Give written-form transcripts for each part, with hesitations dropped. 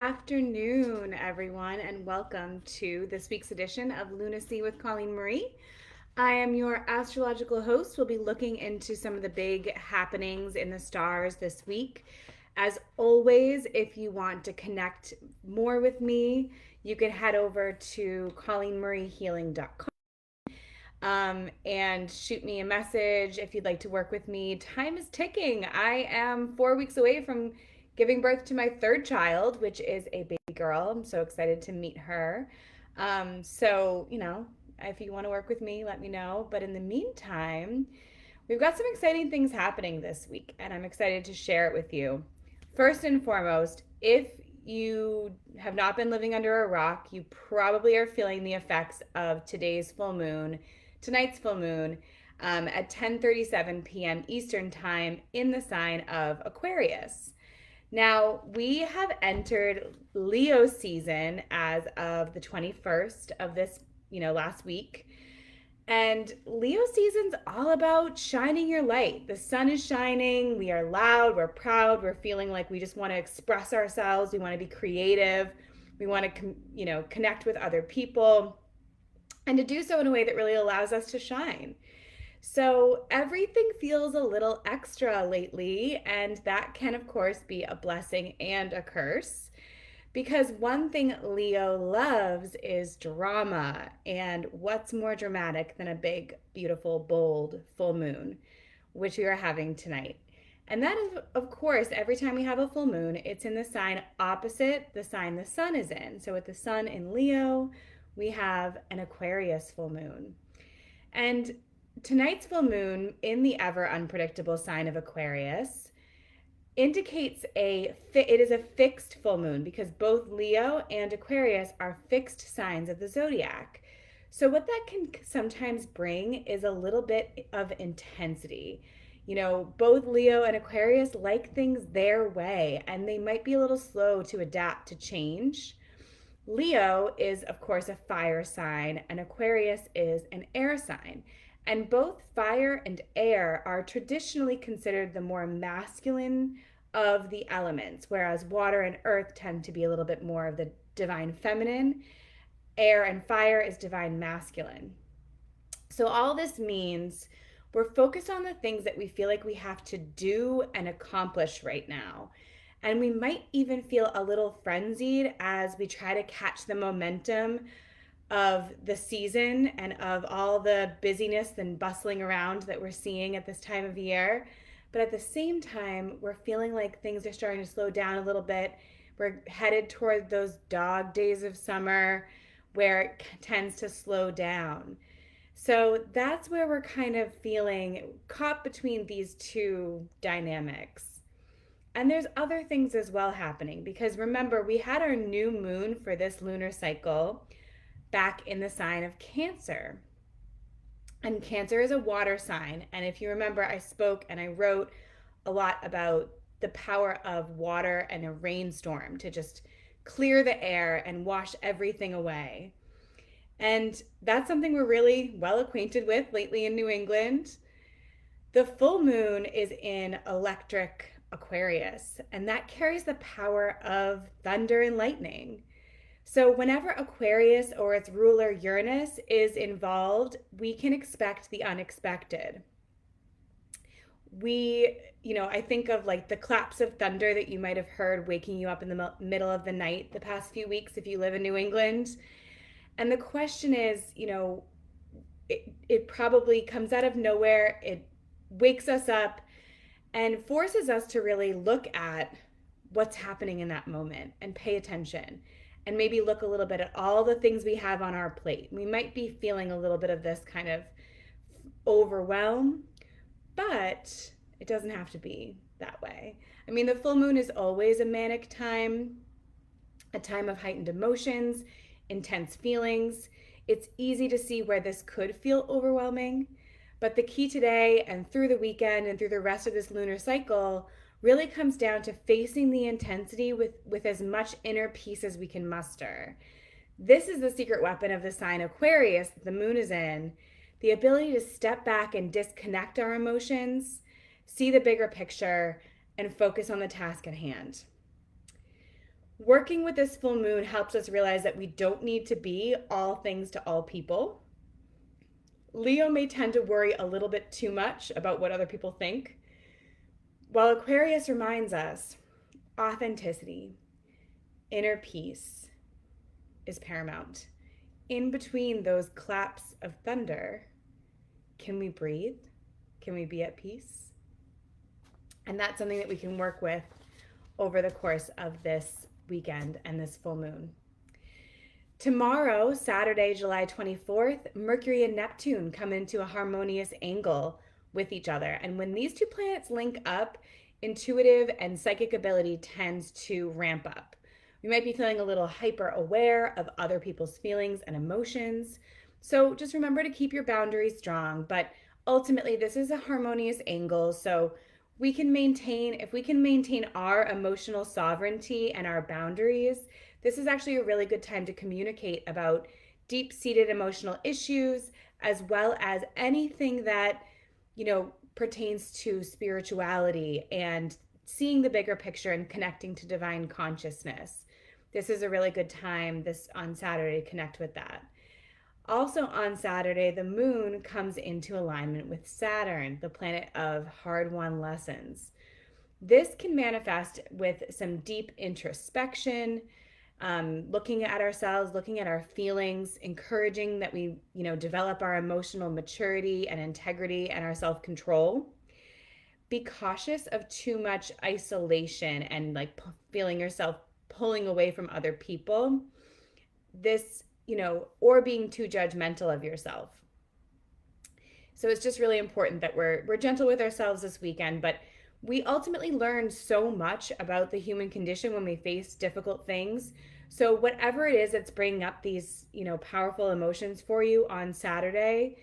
Afternoon, everyone, and welcome to this week's edition of Lunacy with Colleen Marie. I am your astrological host. We'll be looking into some of the big happenings in the stars this week. As always, if you want to connect more with me, you can head over to colleenmariehealing.com and shoot me a message if you'd like to work with me. Time is ticking. I am 4 weeks away from giving birth to my third child, which is a baby girl. I'm so excited to meet her. If you want to work with me, let me know. But in the meantime, we've got some exciting things happening this week, and I'm excited to share it with you. First and foremost, if you have not been living under a rock, you probably are feeling the effects of tonight's full moon, at 10:37 p.m. Eastern Time in the sign of Aquarius. Now, we have entered Leo season as of the 21st of this, last week. And Leo season's all about shining your light. The sun is shining. We are loud. We're proud. We're feeling like we just want to express ourselves. We want to be creative. We want to, connect with other people and to do so in a way that really allows us to shine. So everything feels a little extra lately, and that can, of course, be a blessing and a curse. Because one thing Leo loves is drama. And what's more dramatic than a big, beautiful, bold full moon, which we are having tonight? And that is, of course, every time we have a full moon, it's in the sign opposite the sign the sun is in. So with the sun in Leo, we have an Aquarius full moon. And tonight's full moon in the ever unpredictable sign of Aquarius indicates it is a fixed full moon because both Leo and Aquarius are fixed signs of the zodiac. So what that can sometimes bring is a little bit of intensity. Both Leo and Aquarius like things their way, and they might be a little slow to adapt to change. Leo is, of course, a fire sign, and Aquarius is an air sign. And both fire and air are traditionally considered the more masculine of the elements, whereas water and earth tend to be a little bit more of the divine feminine. Air and fire is divine masculine. So all this means we're focused on the things that we feel like we have to do and accomplish right now. And we might even feel a little frenzied as we try to catch the momentum of the season and of all the busyness and bustling around that we're seeing at this time of year. But at the same time, we're feeling like things are starting to slow down a little bit. We're headed toward those dog days of summer where it tends to slow down. So that's where we're kind of feeling caught between these two dynamics. And there's other things as well happening because remember, we had our new moon for this lunar cycle back in the sign of Cancer. And Cancer is a water sign. And if you remember, I spoke and I wrote a lot about the power of water and a rainstorm to just clear the air and wash everything away. And that's something we're really well acquainted with lately in New England. The full moon is in electric Aquarius, and that carries the power of thunder and lightning. So, whenever Aquarius or its ruler Uranus is involved, we can expect the unexpected. I think of like the claps of thunder that you might have heard waking you up in the middle of the night the past few weeks if you live in New England. And the question is, it probably comes out of nowhere. It wakes us up and forces us to really look at what's happening in that moment and pay attention and maybe look a little bit at all the things we have on our plate. We might be feeling a little bit of this kind of overwhelm, but it doesn't have to be that way. I mean, the full moon is always a manic time, a time of heightened emotions, intense feelings. It's easy to see where this could feel overwhelming, but the key today and through the weekend and through the rest of this lunar cycle really comes down to facing the intensity with as much inner peace as we can muster. This is the secret weapon of the sign Aquarius that the moon is in, the ability to step back and disconnect our emotions, see the bigger picture, and focus on the task at hand. Working with this full moon helps us realize that we don't need to be all things to all people. Leo may tend to worry a little bit too much about what other people think, while Aquarius reminds us authenticity, inner peace is paramount. In between those claps of thunder, can we breathe? Can we be at peace? And that's something that we can work with over the course of this weekend and this full moon. Tomorrow, Saturday, July 24th, Mercury and Neptune come into a harmonious angle with each other. And when these two planets link up, intuitive and psychic ability tends to ramp up. We might be feeling a little hyper aware of other people's feelings and emotions. So just remember to keep your boundaries strong. But ultimately, this is a harmonious angle. So if we can maintain our emotional sovereignty and our boundaries, this is actually a really good time to communicate about deep-seated emotional issues, as well as anything that, pertains to spirituality and seeing the bigger picture and connecting to divine consciousness. This is a really good time on Saturday to connect with that. Also on Saturday, the moon comes into alignment with Saturn, the planet of hard-won lessons. This can manifest with some deep introspection, looking at ourselves, looking at our feelings, encouraging that we, develop our emotional maturity and integrity and our self-control. Be cautious of too much isolation and feeling yourself pulling away from other people. This, or being too judgmental of yourself. So it's just really important that we're gentle with ourselves this weekend, but we ultimately learn so much about the human condition when we face difficult things. So whatever it is that's bringing up these, powerful emotions for you on Saturday,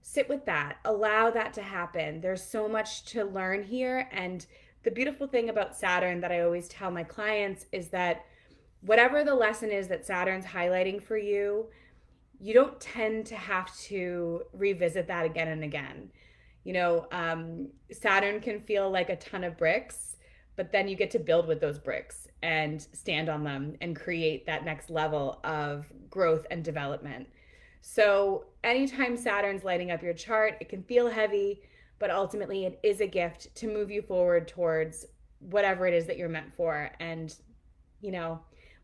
sit with that. Allow that to happen. There's so much to learn here. And the beautiful thing about Saturn that I always tell my clients is that whatever the lesson is that Saturn's highlighting for you, you don't tend to have to revisit that again and again. Saturn can feel like a ton of bricks, but then you get to build with those bricks and stand on them and create that next level of growth and development. So anytime Saturn's lighting up your chart, it can feel heavy, but ultimately it is a gift to move you forward towards whatever it is that you're meant for. And,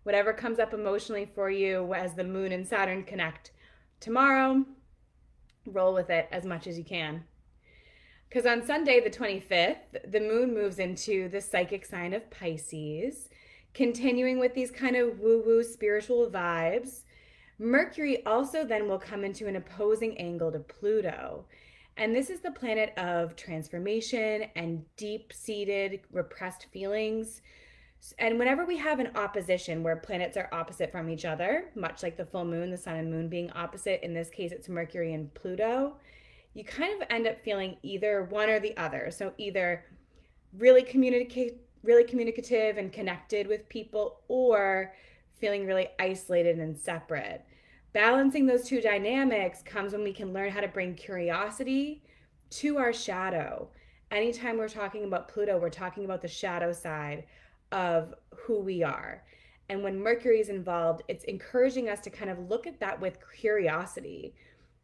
whatever comes up emotionally for you as the moon and Saturn connect tomorrow, roll with it as much as you can. Because on Sunday, the 25th, the moon moves into the psychic sign of Pisces, continuing with these kind of woo-woo spiritual vibes. Mercury also then will come into an opposing angle to Pluto. And this is the planet of transformation and deep-seated repressed feelings. And whenever we have an opposition where planets are opposite from each other, much like the full moon, the sun and moon being opposite, in this case it's Mercury and Pluto, you kind of end up feeling either one or the other. So either really communicative and connected with people, or feeling really isolated and separate. Balancing those two dynamics comes when we can learn how to bring curiosity to our shadow. Anytime we're talking about Pluto, we're talking about the shadow side of who we are. And when Mercury is involved, it's encouraging us to kind of look at that with curiosity.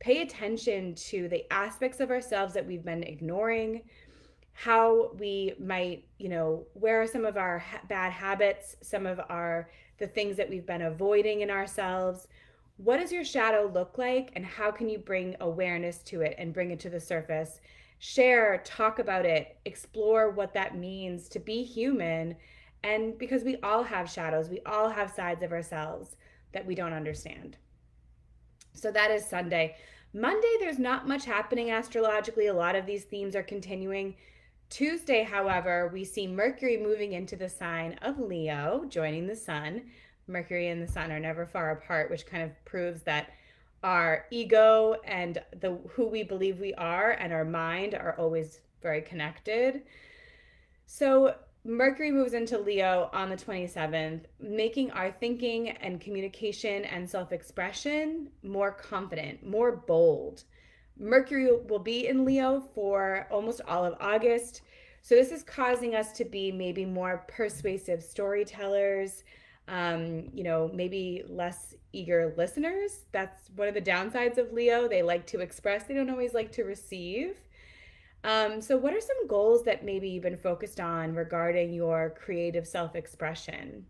Pay attention to the aspects of ourselves that we've been ignoring, how we might, where are some of our bad habits, the things that we've been avoiding in ourselves. What does your shadow look like, and how can you bring awareness to it and bring it to the surface? Share, talk about it, explore what that means to be human. And because we all have shadows, we all have sides of ourselves that we don't understand. So that is Sunday. Monday, there's not much happening astrologically. A lot of these themes are continuing. Tuesday, however, we see Mercury moving into the sign of Leo, joining the sun. Mercury and the sun are never far apart, which kind of proves that our ego and who we believe we are and our mind are always very connected. So Mercury moves into Leo on the 27th, making our thinking and communication and self-expression more confident, more bold. Mercury will be in Leo for almost all of August. So this is causing us to be maybe more persuasive storytellers, Maybe less eager listeners. That's one of the downsides of Leo. They like to express, they don't always like to receive. So, what are some goals that maybe you've been focused on regarding your creative self expression?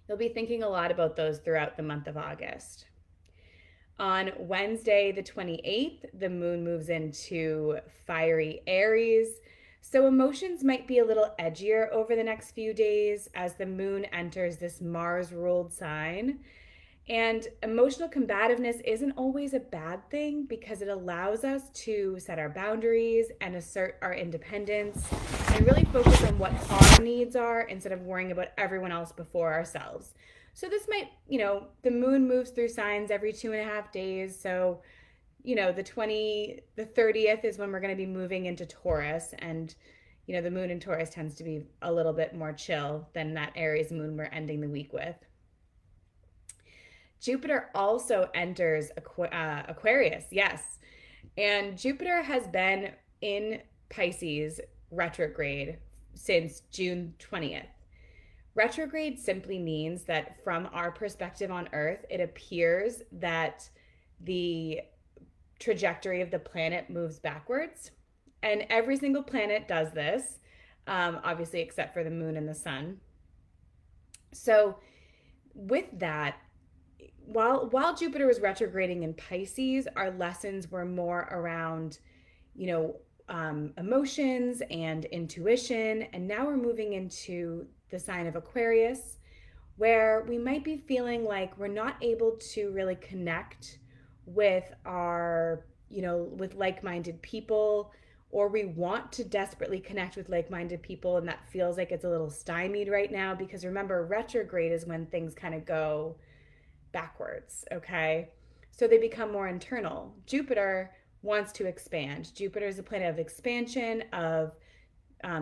You'll be thinking a lot about those throughout the month of August. On Wednesday, the 28th, the moon moves into fiery Aries. So emotions might be a little edgier over the next few days as the moon enters this Mars ruled sign. And emotional combativeness isn't always a bad thing because it allows us to set our boundaries and assert our independence and really focus on what our needs are instead of worrying about everyone else before ourselves. So this might, the moon moves through signs every 2.5 days. So, the 30th is when we're going to be moving into Taurus, and the moon in Taurus tends to be a little bit more chill than that Aries moon we're ending the week with. Jupiter also enters Aquarius, yes. And Jupiter has been in Pisces retrograde since June 20th. Retrograde simply means that from our perspective on Earth, it appears that the trajectory of the planet moves backwards. And every single planet does this, obviously, except for the moon and the sun. So, with that, while Jupiter was retrograding in Pisces, our lessons were more around, emotions and intuition. And now we're moving into the sign of Aquarius, where we might be feeling like we're not able to really connect with with like-minded people, or we want to desperately connect with like-minded people, and that feels like it's a little stymied right now because remember, retrograde is when things kind of go backwards, okay? So they become more internal. Jupiter wants to expand. Jupiter is a planet of expansion, of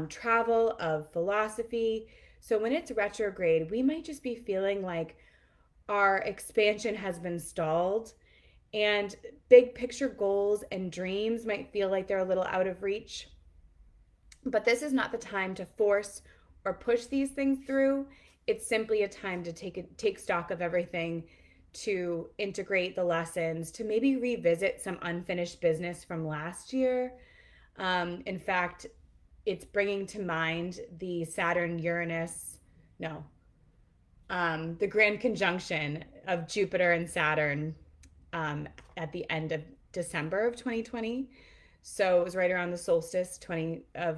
travel, of philosophy. So when it's retrograde, we might just be feeling like our expansion has been stalled, and big picture goals and dreams might feel like they're a little out of reach. But this is not the time to force or push these things through. It's simply a time to take stock of everything, to integrate the lessons, to maybe revisit some unfinished business from last year. In fact, it's bringing to mind the Saturn Uranus, no, the grand conjunction of Jupiter and Saturn at the end of December of 2020. So it was right around the solstice December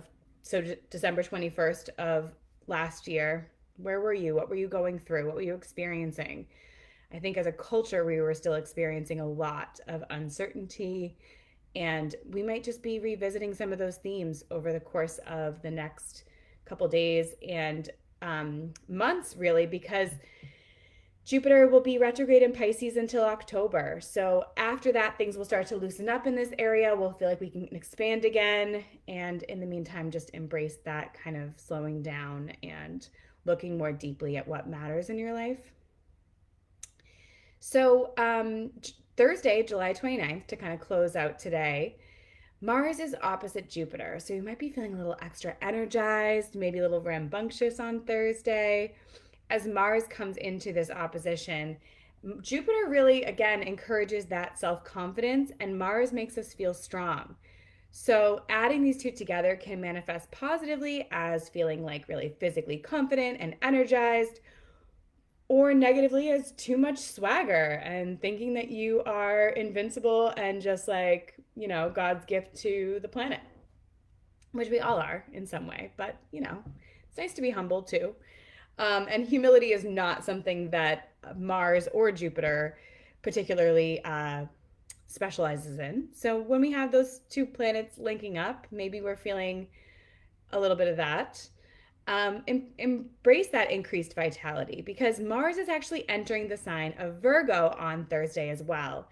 21st of last year. Where were you? What were you going through? What were you experiencing? I think as a culture, we were still experiencing a lot of uncertainty, and we might just be revisiting some of those themes over the course of the next couple days and months, really, because Jupiter will be retrograde in Pisces until October. So after that, things will start to loosen up in this area. We'll feel like we can expand again. And in the meantime, just embrace that kind of slowing down and looking more deeply at what matters in your life. So Thursday, July 29th, to kind of close out today, Mars is opposite Jupiter. So you might be feeling a little extra energized, maybe a little rambunctious on Thursday. As Mars comes into this opposition, Jupiter really, again, encourages that self-confidence, and Mars makes us feel strong. So adding these two together can manifest positively as feeling like really physically confident and energized, or negatively as too much swagger and thinking that you are invincible and just like, God's gift to the planet, which we all are in some way. But, it's nice to be humble too. And humility is not something that Mars or Jupiter particularly specializes in. So when we have those two planets linking up, maybe we're feeling a little bit of that. Embrace that increased vitality because Mars is actually entering the sign of Virgo on Thursday as well.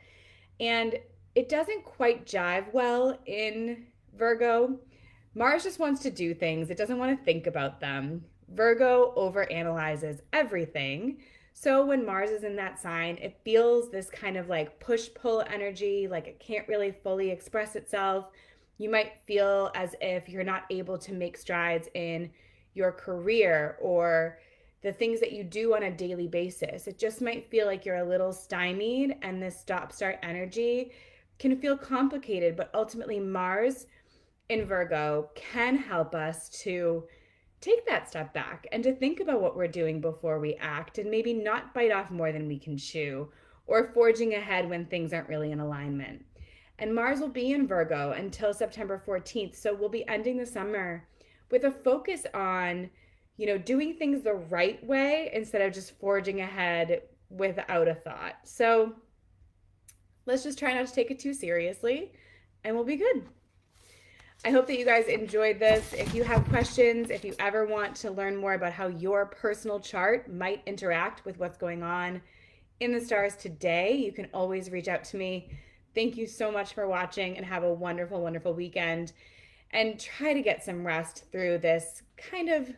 And it doesn't quite jive well in Virgo. Mars just wants to do things. It doesn't want to think about them. Virgo overanalyzes everything. So when Mars is in that sign, it feels this kind of like push-pull energy, like it can't really fully express itself. You might feel as if you're not able to make strides in your career, or the things that you do on a daily basis. It just might feel like you're a little stymied, and this stop start energy can feel complicated, but ultimately, Mars in Virgo can help us to take that step back and to think about what we're doing before we act and maybe not bite off more than we can chew or forging ahead when things aren't really in alignment. And Mars will be in Virgo until September 14th. So we'll be ending the summer with a focus on, doing things the right way instead of just forging ahead without a thought. So let's just try not to take it too seriously and we'll be good. I hope that you guys enjoyed this. If you have questions, if you ever want to learn more about how your personal chart might interact with what's going on in the stars today, you can always reach out to me. Thank you so much for watching and have a wonderful, wonderful weekend. And try to get some rest through this kind of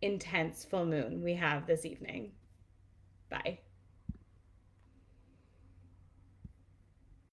intense full moon we have this evening.